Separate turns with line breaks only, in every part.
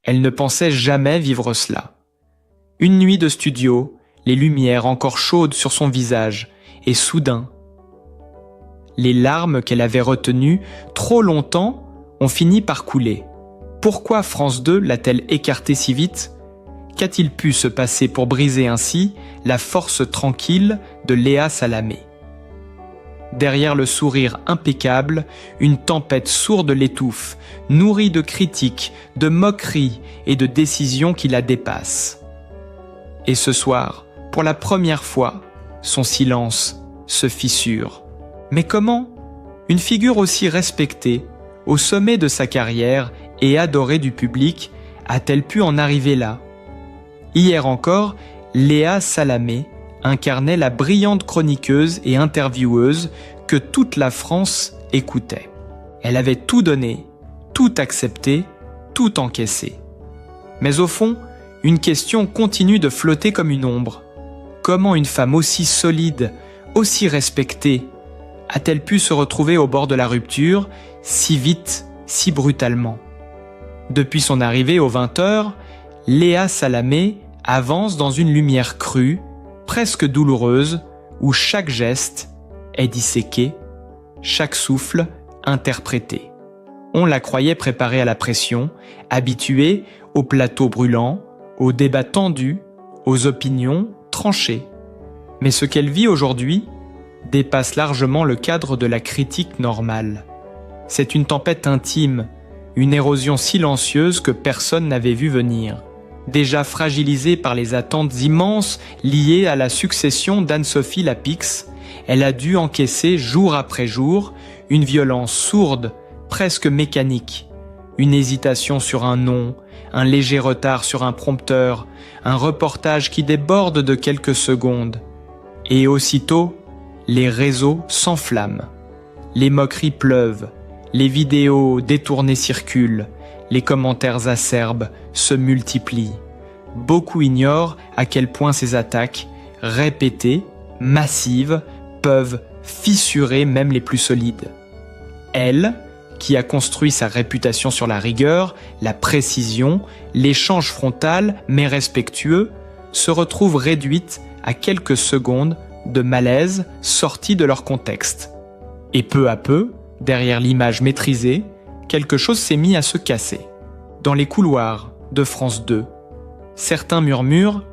Elle ne pensait jamais vivre cela. Une nuit de studio, les lumières encore chaudes sur son visage, et soudain, les larmes qu'elle avait retenues trop longtemps ont fini par couler. Pourquoi France 2 l'a-t-elle écartée si vite ? Qu'a-t-il pu se passer pour briser ainsi la force tranquille de Léa Salamé ? Derrière le sourire impeccable, une tempête sourde l'étouffe, nourrie de critiques, de moqueries et de décisions qui la dépassent. Et ce soir, pour la première fois, son silence se fissure. Mais comment ? Une figure aussi respectée, au sommet de sa carrière et adorée du public, a-t-elle pu en arriver là ? Hier encore, Léa Salamé incarnait la brillante chroniqueuse et intervieweuse que toute la France écoutait. Elle avait tout donné, tout accepté, tout encaissé. Mais au fond, une question continue de flotter comme une ombre. Comment une femme aussi solide, aussi respectée, a-t-elle pu se retrouver au bord de la rupture, si vite, si brutalement ? Depuis son arrivée aux 20h, Léa Salamé avance dans une lumière crue, presque douloureuse, où chaque geste est disséqué, chaque souffle interprété. On la croyait préparée à la pression, habituée aux plateaux brûlants, aux débats tendus, aux opinions tranchées. Mais ce qu'elle vit aujourd'hui dépasse largement le cadre de la critique normale. C'est une tempête intime, une érosion silencieuse que personne n'avait vu venir. Déjà fragilisée par les attentes immenses liées à la succession d'Anne-Sophie Lapix, elle a dû encaisser jour après jour une violence sourde, presque mécanique, une hésitation sur un nom, un léger retard sur un prompteur, un reportage qui déborde de quelques secondes. Et aussitôt, les réseaux s'enflamment. Les moqueries pleuvent, les vidéos détournées circulent, les commentaires acerbes se multiplient. Beaucoup ignorent à quel point ces attaques, répétées, massives, peuvent fissurer même les plus solides. Elle, qui a construit sa réputation sur la rigueur, la précision, l'échange frontal mais respectueux, se retrouve réduite à quelques secondes de malaise sortis de leur contexte. Et peu à peu, derrière l'image maîtrisée, quelque chose s'est mis à se casser. Dans les couloirs de France 2, certains murmurent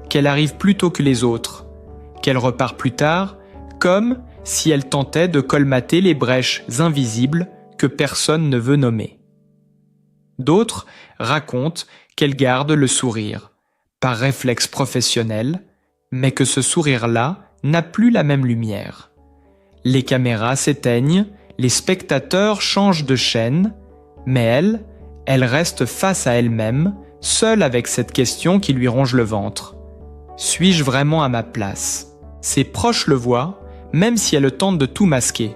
qu'elle arrive plus tôt que les autres, qu'elle repart plus tard, comme si elle tentait de colmater les brèches invisibles que personne ne veut nommer. D'autres racontent qu'elle garde le sourire, par réflexe professionnel, mais que ce sourire-là n'a plus la même lumière. Les caméras s'éteignent, les spectateurs changent de chaîne, mais elle reste face à elle-même, seule avec cette question qui lui ronge le ventre. Suis-je vraiment à ma place ? Ses proches le voient, même si elle tente de tout masquer.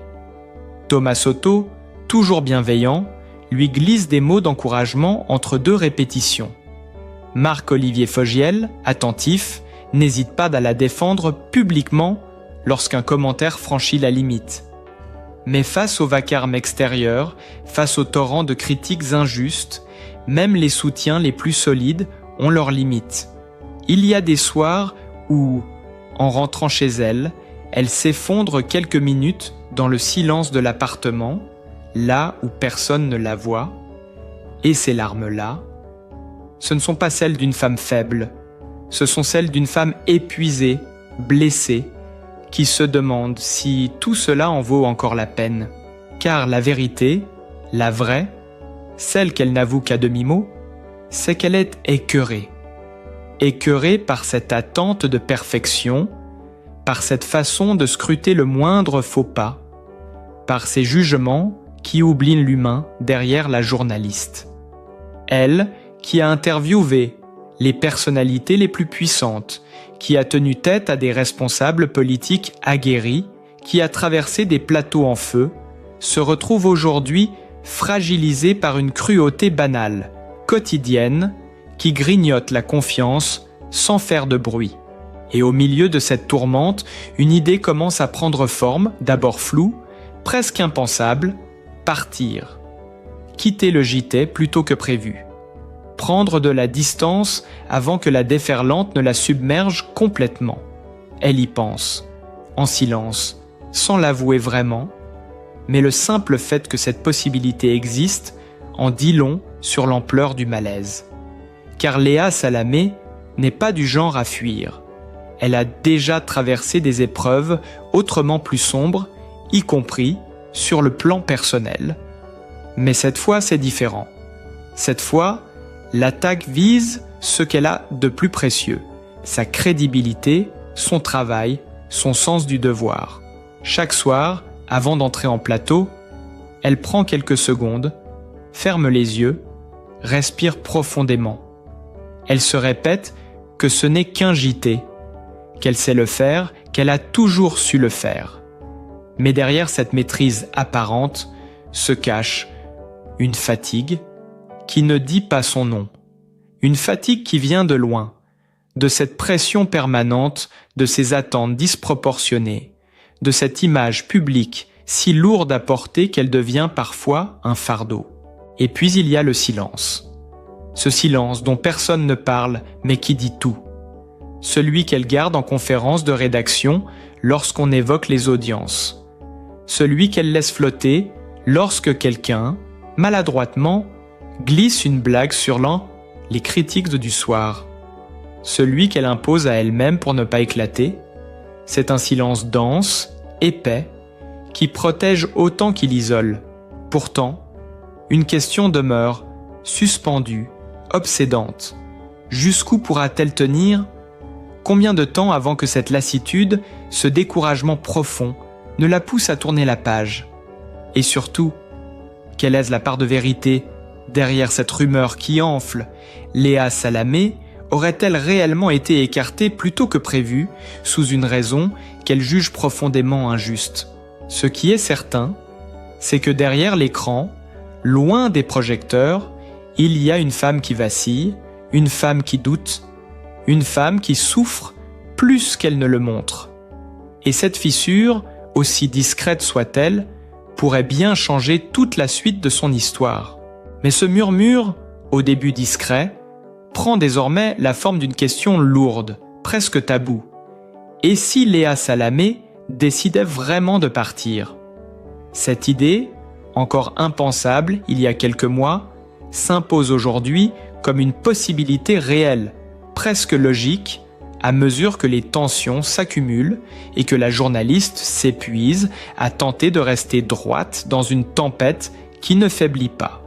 Thomas Soto, toujours bienveillant, lui glisse des mots d'encouragement entre deux répétitions. Marc-Olivier Fogiel, attentif, n'hésite pas à la défendre publiquement lorsqu'un commentaire franchit la limite. Mais face au vacarme extérieur, face au torrent de critiques injustes, même les soutiens les plus solides ont leurs limites. Il y a des soirs où, en rentrant chez elle, elle s'effondre quelques minutes dans le silence de l'appartement, là où personne ne la voit, et ces larmes-là, ce ne sont pas celles d'une femme faible, ce sont celles d'une femme épuisée, blessée, qui se demande si tout cela en vaut encore la peine. Car la vérité, la vraie, celle qu'elle n'avoue qu'à demi-mot, c'est qu'elle est écœurée. Écœurée par cette attente de perfection, par cette façon de scruter le moindre faux pas, par ces jugements qui oublient l'humain derrière la journaliste. Elle, qui a interviewé les personnalités les plus puissantes, qui a tenu tête à des responsables politiques aguerris, qui a traversé des plateaux en feu, se retrouve aujourd'hui fragilisée par une cruauté banale, quotidienne, qui grignote la confiance sans faire de bruit. Et au milieu de cette tourmente, une idée commence à prendre forme, d'abord floue, presque impensable, partir. Quitter le JT plutôt que prévu. prendre de la distance avant que la déferlante ne la submerge complètement. Elle y pense, en silence, sans l'avouer vraiment, mais le simple fait que cette possibilité existe en dit long sur l'ampleur du malaise. Car Léa Salamé n'est pas du genre à fuir. Elle a déjà traversé des épreuves autrement plus sombres, y compris sur le plan personnel. Mais cette fois, c'est différent. Cette fois, l'attaque vise ce qu'elle a de plus précieux, sa crédibilité, son travail, son sens du devoir. Chaque soir, avant d'entrer en plateau, elle prend quelques secondes, ferme les yeux, respire profondément. Elle se répète que ce n'est qu'un JT, qu'elle sait le faire, qu'elle a toujours su le faire. Mais derrière cette maîtrise apparente se cache une fatigue qui ne dit pas son nom. Une fatigue qui vient de loin, de cette pression permanente, de ces attentes disproportionnées, de cette image publique si lourde à porter qu'elle devient parfois un fardeau. Et puis il y a le silence. Ce silence dont personne ne parle mais qui dit tout. Celui qu'elle garde en conférence de rédaction lorsqu'on évoque les audiences. Celui qu'elle laisse flotter lorsque quelqu'un, maladroitement, glisse une blague sur les critiques du soir. Celui qu'elle impose à elle-même pour ne pas éclater. C'est un silence dense, épais, qui protège autant qu'il isole. Pourtant, une question demeure, suspendue, obsédante. Jusqu'où pourra-t-elle tenir ? Combien de temps avant que cette lassitude, ce découragement profond, ne la pousse à tourner la page ? Et surtout, quelle est la part de vérité derrière cette rumeur qui enfle ? Léa Salamé aurait-elle réellement été écartée plus tôt que prévu, sous une raison qu'elle juge profondément injuste ? Ce qui est certain, c'est que derrière l'écran, loin des projecteurs, il y a une femme qui vacille, une femme qui doute, une femme qui souffre plus qu'elle ne le montre. Et cette fissure, aussi discrète soit-elle, pourrait bien changer toute la suite de son histoire. Mais ce murmure, au début discret, prend désormais la forme d'une question lourde, presque taboue. Et si Léa Salamé décidait vraiment de partir ? Cette idée, encore impensable il y a quelques mois, s'impose aujourd'hui comme une possibilité réelle, presque logique, à mesure que les tensions s'accumulent et que la journaliste s'épuise à tenter de rester droite dans une tempête qui ne faiblit pas.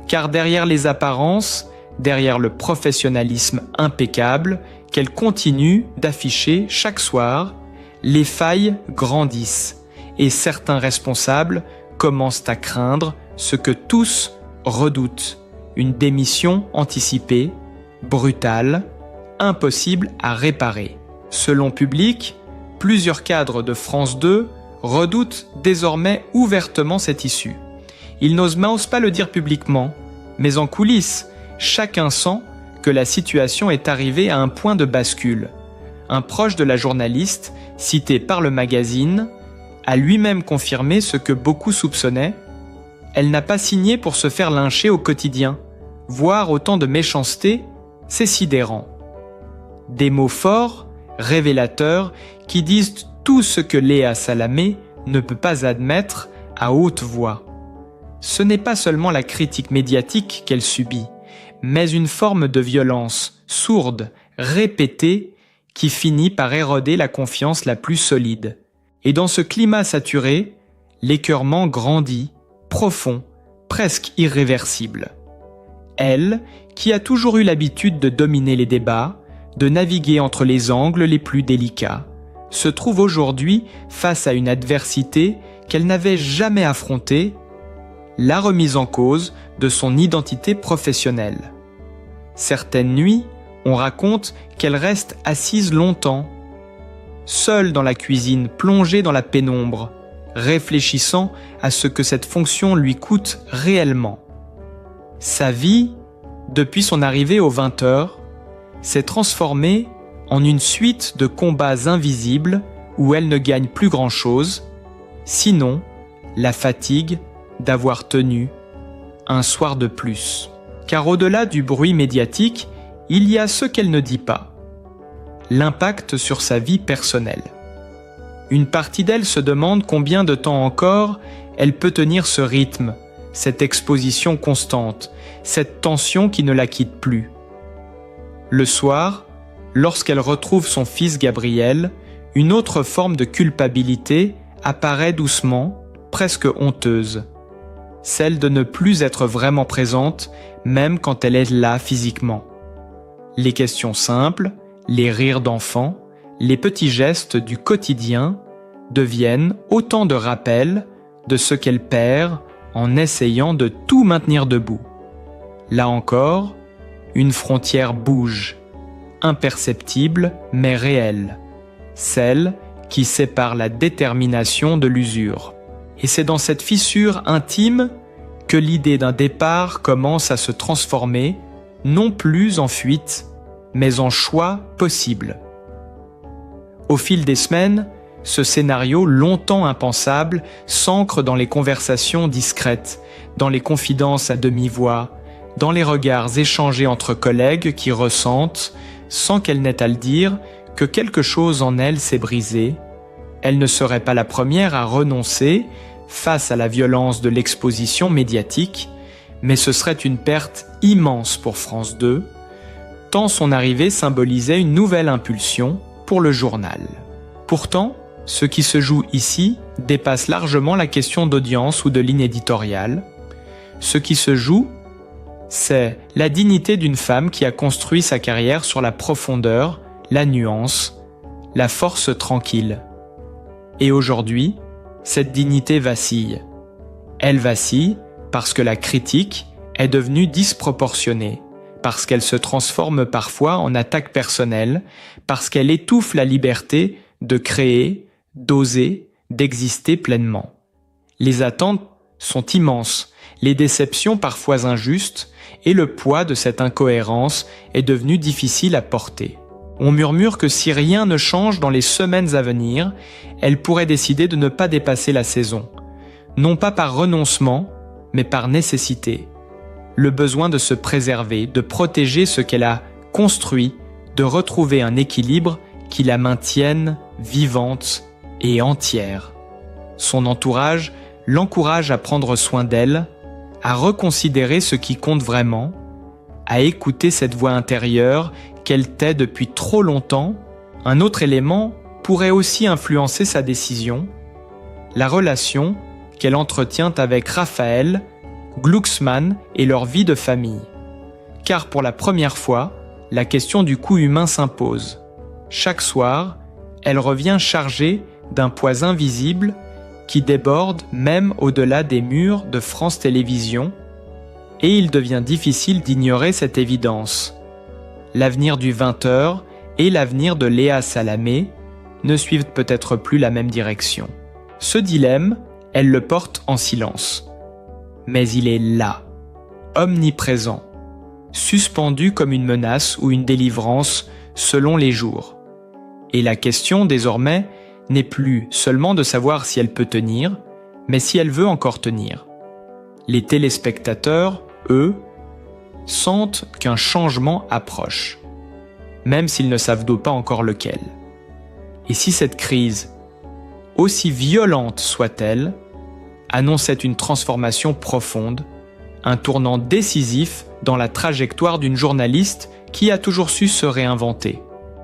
Car derrière les apparences, derrière le professionnalisme impeccable qu'elle continue d'afficher chaque soir, les failles grandissent et certains responsables commencent à craindre ce que tous redoutent, une démission anticipée, brutale, impossible à réparer. Selon Public, plusieurs cadres de France 2 redoutent désormais ouvertement cette issue. Ils n'osent pas le dire publiquement, mais en coulisses, chacun sent que la situation est arrivée à un point de bascule. Un proche de la journaliste, cité par le magazine, a lui-même confirmé ce que beaucoup soupçonnaient. Elle n'a pas signé pour se faire lyncher au quotidien. Voir autant de méchanceté, c'est sidérant. Des mots forts, révélateurs, qui disent tout ce que Léa Salamé ne peut pas admettre à haute voix. Ce n'est pas seulement la critique médiatique qu'elle subit, mais une forme de violence sourde, répétée, qui finit par éroder la confiance la plus solide. Et dans ce climat saturé, l'écœurement grandit, profond, presque irréversible. Elle, qui a toujours eu l'habitude de dominer les débats, de naviguer entre les angles les plus délicats, se trouve aujourd'hui face à une adversité qu'elle n'avait jamais affrontée, la remise en cause de son identité professionnelle. Certaines nuits, on raconte qu'elle reste assise longtemps, seule dans la cuisine, plongée dans la pénombre, réfléchissant à ce que cette fonction lui coûte réellement. Sa vie, depuis son arrivée aux 20h, s'est transformée en une suite de combats invisibles où elle ne gagne plus grand-chose, sinon la fatigue d'avoir tenu un soir de plus. car au-delà du bruit médiatique, il y a ce qu'elle ne dit pas, l'impact sur sa vie personnelle. Une partie d'elle se demande combien de temps encore elle peut tenir ce rythme, cette exposition constante, cette tension qui ne la quitte plus. Le soir, lorsqu'elle retrouve son fils Gabriel, une autre forme de culpabilité apparaît doucement, presque honteuse. Celle de ne plus être vraiment présente, même quand elle est là physiquement. Les questions simples, les rires d'enfants, les petits gestes du quotidien deviennent autant de rappels de ce qu'elle perd en essayant de tout maintenir debout. Là encore, une frontière bouge, imperceptible mais réelle, celle qui sépare la détermination de l'usure. Et c'est dans cette fissure intime que l'idée d'un départ commence à se transformer, non plus en fuite, mais en choix possible. Au fil des semaines, ce scénario longtemps impensable s'ancre dans les conversations discrètes, dans les confidences à demi-voix, dans les regards échangés entre collègues qui ressentent, sans qu'elle n'ait à le dire, que quelque chose en elle s'est brisé. Elle ne serait pas la première à renoncer face à la violence de l'exposition médiatique, mais ce serait une perte immense pour France 2, tant son arrivée symbolisait une nouvelle impulsion pour le journal. Pourtant, ce qui se joue ici dépasse largement la question d'audience ou de ligne éditoriale. Ce qui se joue, c'est la dignité d'une femme qui a construit sa carrière sur la profondeur, la nuance, la force tranquille. Et aujourd'hui, cette dignité vacille. Elle vacille parce que la critique est devenue disproportionnée, parce qu'elle se transforme parfois en attaque personnelle, parce qu'elle étouffe la liberté de créer, d'oser, d'exister pleinement. Les attentes sont immenses, les déceptions parfois injustes, et le poids de cette incohérence est devenu difficile à porter. On murmure que si rien ne change dans les semaines à venir, elle pourrait décider de ne pas dépasser la saison. Non pas par renoncement, mais par nécessité. Le besoin de se préserver, de protéger ce qu'elle a construit, de retrouver un équilibre qui la maintienne vivante et entière. Son entourage l'encourage à prendre soin d'elle, à reconsidérer ce qui compte vraiment, à écouter cette voix intérieure qu'elle tait depuis trop longtemps. Un autre élément pourrait aussi influencer sa décision, la relation qu'elle entretient avec Raphaël Glucksmann et leur vie de famille. Car pour la première fois, la question du coût humain s'impose. Chaque soir, elle revient chargée d'un poids invisible qui déborde même au-delà des murs de France Télévisions, et il devient difficile d'ignorer cette évidence. L'avenir du 20h et l'avenir de Léa Salamé ne suivent peut-être plus la même direction. Ce dilemme, elle le porte en silence. Mais il est là, omniprésent, suspendu comme une menace ou une délivrance selon les jours. Et la question désormais n'est plus seulement de savoir si elle peut tenir, mais si elle veut encore tenir. Les téléspectateurs, eux, sentent qu'un changement approche, même s'ils ne savent pas encore lequel. Et si cette crise, aussi violente soit-elle, annonçait une transformation profonde, un tournant décisif dans la trajectoire d'une journaliste qui a toujours su se réinventer.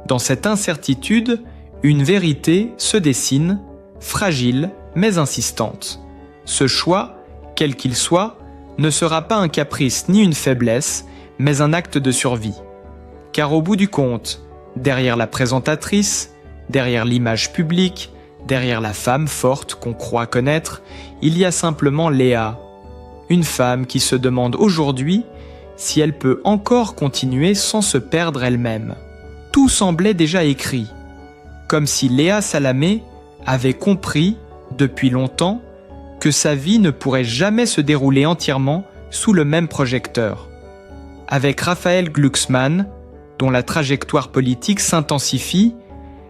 Dans cette incertitude, une vérité se dessine, fragile mais insistante. Ce choix, quel qu'il soit, ne sera pas un caprice ni une faiblesse, mais un acte de survie. Car au bout du compte, derrière la présentatrice, derrière l'image publique, derrière la femme forte qu'on croit connaître, il y a simplement Léa, une femme qui se demande aujourd'hui si elle peut encore continuer sans se perdre elle-même. Tout semblait déjà écrit, comme si Léa Salamé avait compris, depuis longtemps, que sa vie ne pourrait jamais se dérouler entièrement sous le même projecteur. Avec Raphaël Glucksmann, dont la trajectoire politique s'intensifie,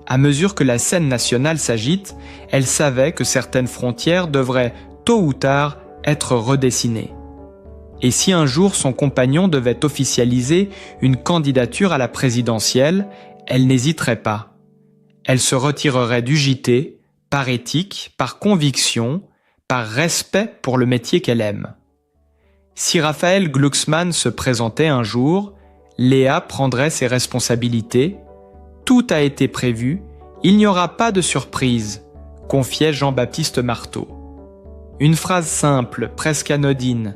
à mesure que la scène nationale s'agite, elle savait que certaines frontières devraient, tôt ou tard, être redessinées. Et si un jour son compagnon devait officialiser une candidature à la présidentielle, elle n'hésiterait pas. Elle se retirerait du JT, par éthique, par conviction, par respect pour le métier qu'elle aime. Si Raphaël Glucksmann se présentait un jour, Léa prendrait ses responsabilités. Tout a été prévu, il n'y aura pas de surprise, confiait Jean-Baptiste Marteau. Une phrase simple, presque anodine,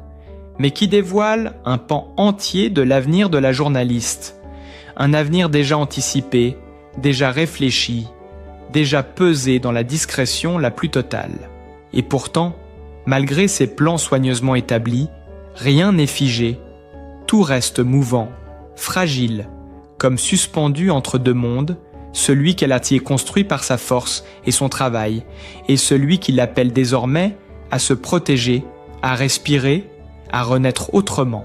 mais qui dévoile un pan entier de l'avenir de la journaliste. Un avenir déjà anticipé, déjà réfléchi, déjà pesé dans la discrétion la plus totale. Et pourtant, malgré ces plans soigneusement établis, rien n'est figé. Tout reste mouvant, fragile, comme suspendu entre deux mondes, celui qu'elle a y construit par sa force et son travail, et celui qui l'appelle désormais à se protéger, à respirer, à renaître autrement.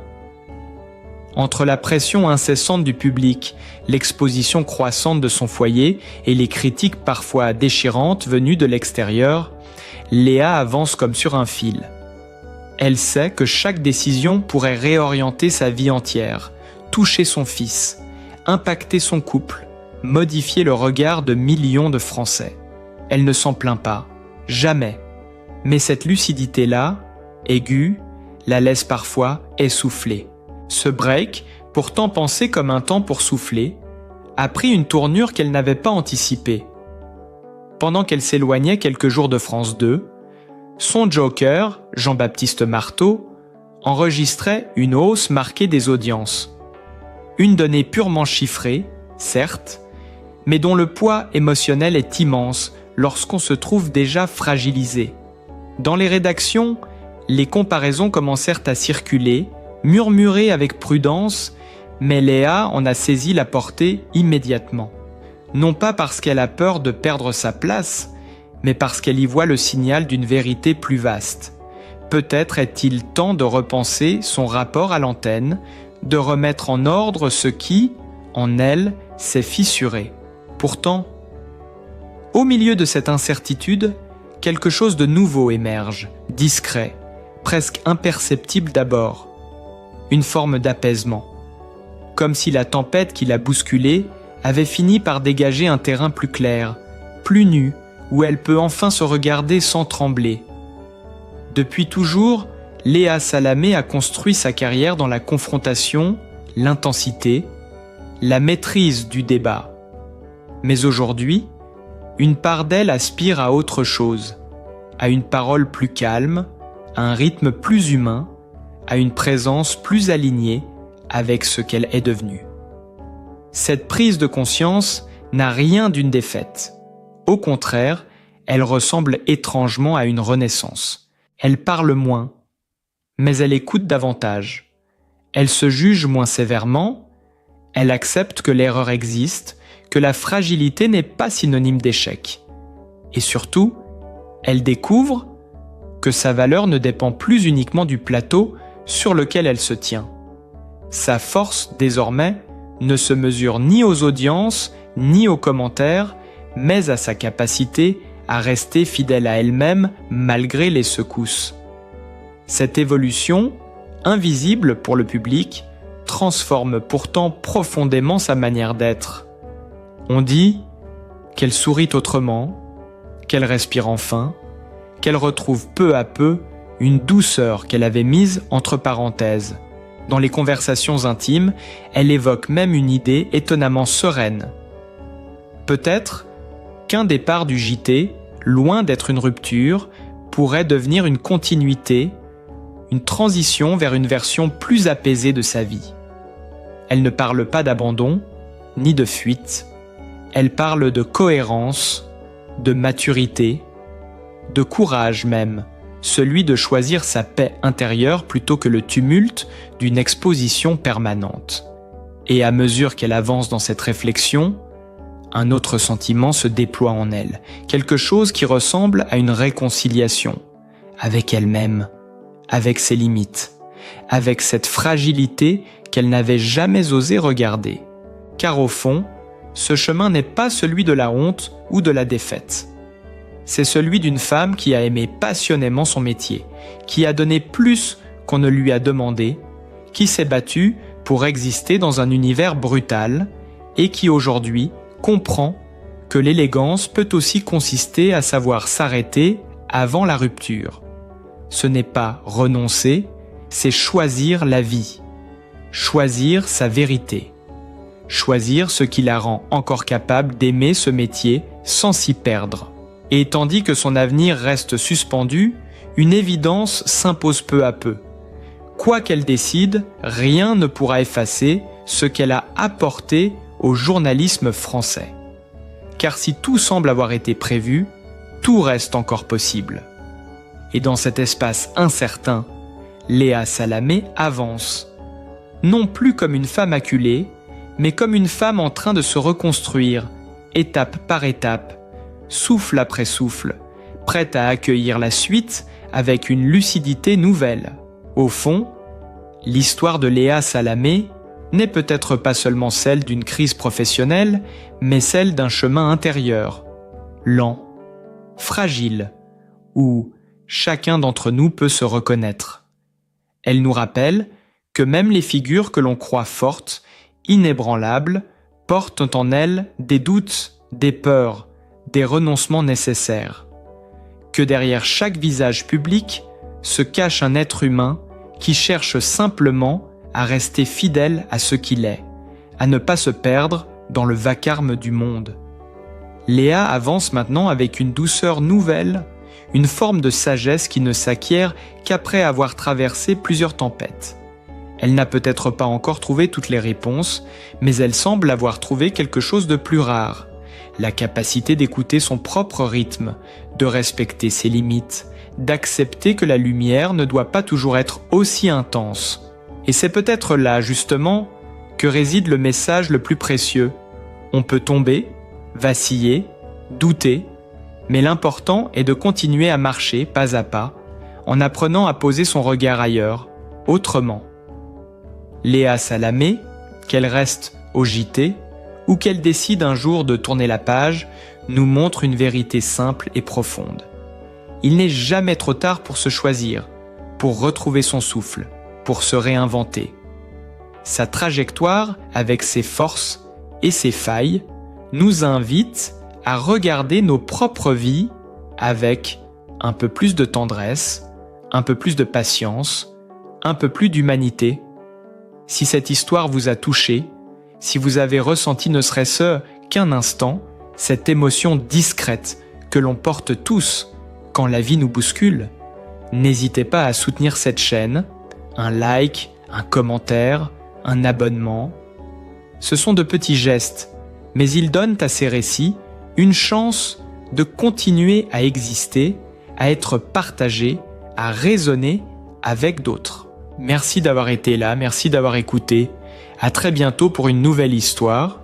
Entre la pression incessante du public, l'exposition croissante de son foyer et les critiques parfois déchirantes venues de l'extérieur, Léa avance comme sur un fil. Elle sait que chaque décision pourrait réorienter sa vie entière, toucher son fils, impacter son couple, modifier le regard de millions de Français. Elle ne s'en plaint pas, jamais. Mais cette lucidité-là, aiguë, la laisse parfois essouffler. Ce break, pourtant pensé comme un temps pour souffler, a pris une tournure qu'elle n'avait pas anticipée. Pendant qu'elle s'éloignait quelques jours de France 2, son joker, Jean-Baptiste Marteau, enregistrait une hausse marquée des audiences. Une donnée purement chiffrée, certes, mais dont le poids émotionnel est immense lorsqu'on se trouve déjà fragilisé. Dans les rédactions, les comparaisons commencèrent à circuler, murmurées avec prudence, mais Léa en a saisi la portée immédiatement. Non pas parce qu'elle a peur de perdre sa place, mais parce qu'elle y voit le signal d'une vérité plus vaste. Peut-être est-il temps de repenser son rapport à l'antenne, de remettre en ordre ce qui, en elle, s'est fissuré. Pourtant, au milieu de cette incertitude, quelque chose de nouveau émerge, discret, presque imperceptible d'abord. Une forme d'apaisement. Comme si la tempête qui l'a bousculée avait fini par dégager un terrain plus clair, plus nu, où elle peut enfin se regarder sans trembler. Depuis toujours, Léa Salamé a construit sa carrière dans la confrontation, l'intensité, la maîtrise du débat. Mais aujourd'hui, une part d'elle aspire à autre chose, à une parole plus calme, à un rythme plus humain, à une présence plus alignée avec ce qu'elle est devenue. Cette prise de conscience n'a rien d'une défaite. Au contraire, elle ressemble étrangement à une renaissance. Elle parle moins, mais elle écoute davantage. Elle se juge moins sévèrement, elle accepte que l'erreur existe, que la fragilité n'est pas synonyme d'échec. Et surtout, elle découvre que sa valeur ne dépend plus uniquement du plateau sur lequel elle se tient. Sa force, désormais, ne se mesure ni aux audiences, ni aux commentaires, mais à sa capacité à rester fidèle à elle-même malgré les secousses. Cette évolution, invisible pour le public, transforme pourtant profondément sa manière d'être. On dit qu'elle sourit autrement, qu'elle respire enfin, qu'elle retrouve peu à peu une douceur qu'elle avait mise entre parenthèses. Dans les conversations intimes, elle évoque même une idée étonnamment sereine. Peut-être qu'un départ du JT, loin d'être une rupture, pourrait devenir une continuité, une transition vers une version plus apaisée de sa vie. Elle ne parle pas d'abandon, ni de fuite. Elle parle de cohérence, de maturité, de courage même, celui de choisir sa paix intérieure plutôt que le tumulte d'une exposition permanente. Et à mesure qu'elle avance dans cette réflexion, un autre sentiment se déploie en elle, quelque chose qui ressemble à une réconciliation, avec elle-même, avec ses limites, avec cette fragilité qu'elle n'avait jamais osé regarder. Car au fond, ce chemin n'est pas celui de la honte ou de la défaite. C'est celui d'une femme qui a aimé passionnément son métier, qui a donné plus qu'on ne lui a demandé, qui s'est battu pour exister dans un univers brutal et qui aujourd'hui comprend que l'élégance peut aussi consister à savoir s'arrêter avant la rupture. Ce n'est pas renoncer, c'est choisir la vie, choisir sa vérité, choisir ce qui la rend encore capable d'aimer ce métier sans s'y perdre. Et tandis que son avenir reste suspendu, une évidence s'impose peu à peu. Quoi qu'elle décide, rien ne pourra effacer ce qu'elle a apporté au journalisme français. Car si tout semble avoir été prévu, tout reste encore possible. Et dans cet espace incertain, Léa Salamé avance, non plus comme une femme acculée, mais comme une femme en train de se reconstruire, étape par étape, souffle après souffle, prête à accueillir la suite avec une lucidité nouvelle. Au fond, l'histoire de Léa Salamé n'est peut-être pas seulement celle d'une crise professionnelle, mais celle d'un chemin intérieur, lent, fragile, où chacun d'entre nous peut se reconnaître. Elle nous rappelle que même les figures que l'on croit fortes, inébranlables, portent en elles des doutes, des peurs, des renoncements nécessaires. Que derrière chaque visage public se cache un être humain qui cherche simplement à rester fidèle à ce qu'il est, à ne pas se perdre dans le vacarme du monde. Léa avance maintenant avec une douceur nouvelle, une forme de sagesse qui ne s'acquiert qu'après avoir traversé plusieurs tempêtes. Elle n'a peut-être pas encore trouvé toutes les réponses, mais elle semble avoir trouvé quelque chose de plus rare, la capacité d'écouter son propre rythme, de respecter ses limites, d'accepter que la lumière ne doit pas toujours être aussi intense. Et c'est peut-être là, justement, que réside le message le plus précieux. On peut tomber, vaciller, douter, mais l'important est de continuer à marcher pas à pas, en apprenant à poser son regard ailleurs, autrement. Léa Salamé, qu'elle reste au JT, ou qu'elle décide un jour de tourner la page, nous montre une vérité simple et profonde. Il n'est jamais trop tard pour se choisir, pour retrouver son souffle, pour se réinventer. Sa trajectoire, avec ses forces et ses failles, nous invite à regarder nos propres vies avec un peu plus de tendresse, un peu plus de patience, un peu plus d'humanité. Si cette histoire vous a touché, si vous avez ressenti ne serait-ce qu'un instant, cette émotion discrète que l'on porte tous quand la vie nous bouscule, n'hésitez pas à soutenir cette chaîne, un like, un commentaire, un abonnement. Ce sont de petits gestes, mais ils donnent à ces récits une chance de continuer à exister, à être partagés, à résonner avec d'autres. Merci d'avoir été là, merci d'avoir écouté. À très bientôt pour une nouvelle histoire.